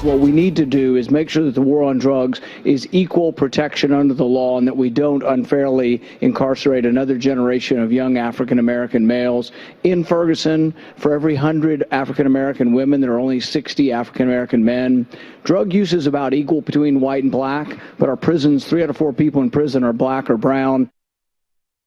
What we need to do is make sure that the war on drugs is equal protection under the law and that we don't unfairly incarcerate another generation of young African-American males. In Ferguson, for every 100 African-American women, there are only 60 African-American men. Drug use is about equal between white and black, but our prisons, 3 out of 4 people in prison are black or brown.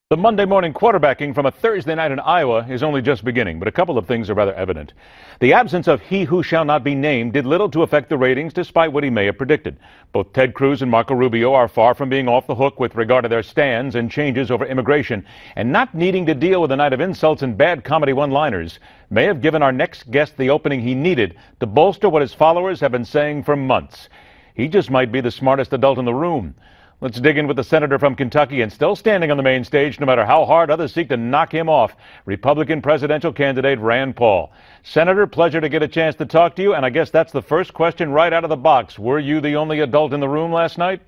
The Monday morning quarterbacking from a Thursday night in Iowa is only just beginning, but a couple of things are rather evident. The absence of he who shall not be named did little to affect the ratings, despite what he may have predicted. Both Ted Cruz and Marco Rubio are far from being off the hook with regard to their stands and changes over immigration, and not needing to deal with a night of insults and bad comedy one-liners may have given our next guest the opening he needed to bolster what his followers have been saying for months. He just might be the smartest adult in the room. Let's dig in with the senator from Kentucky and still standing on the main stage no matter how hard others seek to knock him off, Republican presidential candidate Rand Paul. Senator, pleasure to get a chance to talk to you, and I guess that's the first question right out of the box. Were you the only adult in the room last night?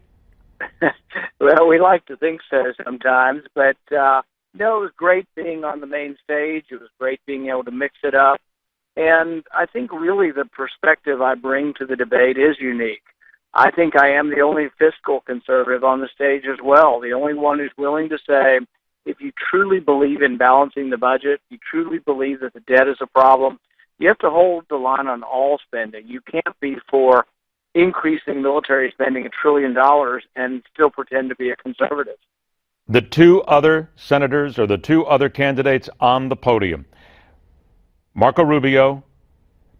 Well, we like to think so sometimes, but no, it was great being on the main stage. It was great being able to mix it up, and I think really the perspective I bring to the debate is unique. I think I am the only fiscal conservative on the stage as well, the only one who's willing to say, if you truly believe in balancing the budget, you truly believe that the debt is a problem, you have to hold the line on all spending. You can't be for increasing military spending $1 trillion and still pretend to be a conservative. The two other senators or the two other candidates on the podium, Marco Rubio,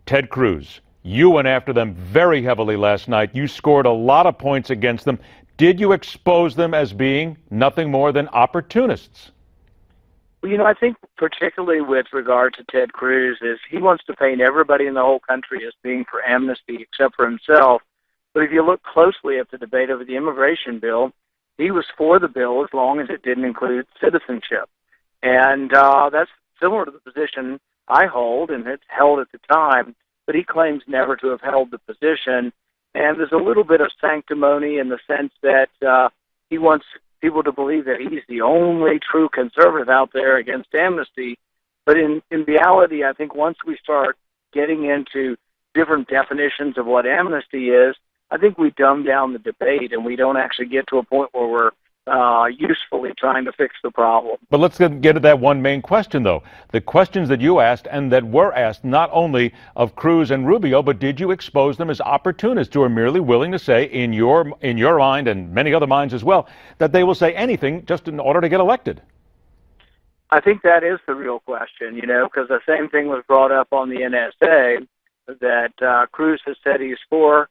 Ted Cruz. You went after them very heavily last night. You scored a lot of points against them. Did you expose them as being nothing more than opportunists? Well, I think particularly with regard to Ted Cruz is he wants to paint everybody in the whole country as being for amnesty except for himself. But if you look closely at the debate over the immigration bill, he was for the bill as long as it didn't include citizenship. And that's similar to the position I hold and had held at the time. But he claims never to have held the position. And there's a little bit of sanctimony in the sense that he wants people to believe that he's the only true conservative out there against amnesty. But in reality, I think once we start getting into different definitions of what amnesty is, I think we dumb down the debate and we don't actually get to a point where we're usefully trying to fix the problem. But let's get to that one main question, though. The questions that you asked and that were asked not only of Cruz and Rubio, but did you expose them as opportunists who are merely willing to say, in your mind and many other minds as well, that they will say anything just in order to get elected? I think that is the real question, because the same thing was brought up on the NSA, that Cruz has said he's for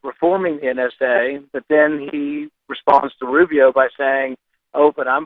reforming the NSA, but then he responds to Rubio by saying, but I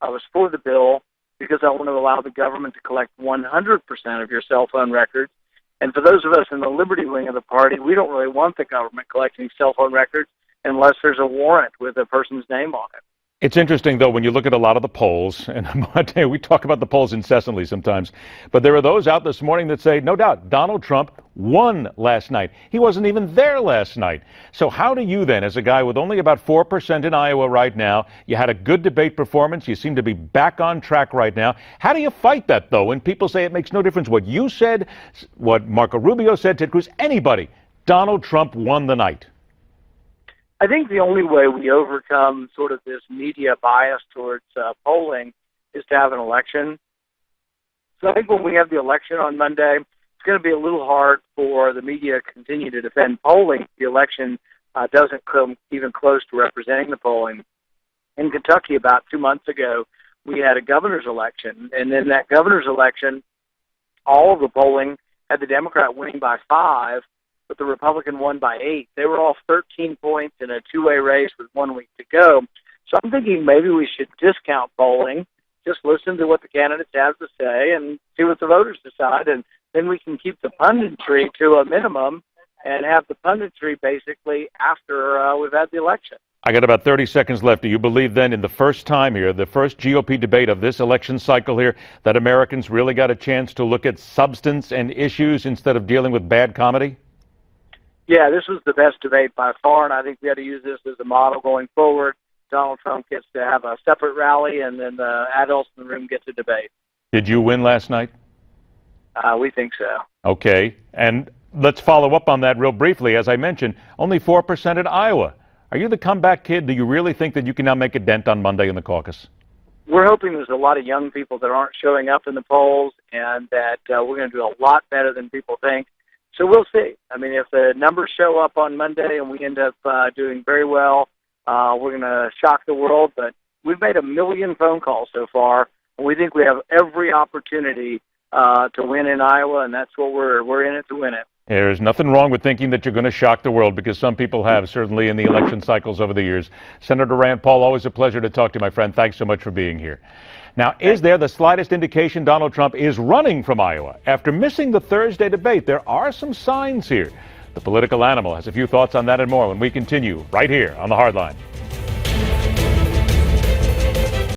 was for the bill because I want to allow the government to collect 100% of your cell phone records. And for those of us in the liberty wing of the party, we don't really want the government collecting cell phone records unless there's a warrant with a person's name on it. It's interesting, though, when you look at a lot of the polls, and we talk about the polls incessantly sometimes, but there are those out this morning that say, no doubt, Donald Trump won last night. He wasn't even there last night. So how do you then, as a guy with only about 4% in Iowa right now, you had a good debate performance, you seem to be back on track right now. How do you fight that, though, when people say it makes no difference what you said, what Marco Rubio said, Ted Cruz, anybody? Donald Trump won the night. I think the only way we overcome sort of this media bias towards polling is to have an election. So I think when we have the election on Monday, it's going to be a little hard for the media to continue to defend polling. The election doesn't come even close to representing the polling. In Kentucky about 2 months ago, we had a governor's election. And in that governor's election, all of the polling had the Democrat winning by 5, but the Republican won by 8. They were all 13 points in a two-way race with 1 week to go. So I'm thinking maybe we should discount polling, just listen to what the candidates have to say and see what the voters decide, and then we can keep the punditry to a minimum and have the punditry basically after we've had the election. I got about 30 seconds left. Do you believe then in the first time here, the first GOP debate of this election cycle here, that Americans really got a chance to look at substance and issues instead of dealing with bad comedy? Yeah, this was the best debate by far, and I think we had to use this as a model going forward. Donald Trump gets to have a separate rally, and then the adults in the room get to debate. Did you win last night? We think so. Okay. And Let's follow up on that real briefly. As I mentioned, only 4% in Iowa. Are you the comeback kid? Do you really think that you can now make a dent on Monday in the caucus? We're hoping there's a lot of young people that aren't showing up in the polls, and that we're going to do a lot better than people think. So we'll see. I mean, if the numbers show up on Monday and we end up doing very well, we're going to shock the world. But we've made 1 million phone calls so far, and we think we have every opportunity to win in Iowa, and that's what we're in it to win it. There's nothing wrong with thinking that you're going to shock the world, because some people have, certainly in the election cycles over the years. Senator Rand Paul, always a pleasure to talk to you, my friend. Thanks so much for being here. Now, is there the slightest indication Donald Trump is running from Iowa? After missing the Thursday debate, there are some signs here. The political animal has a few thoughts on that and more when we continue right here on The Hard Line.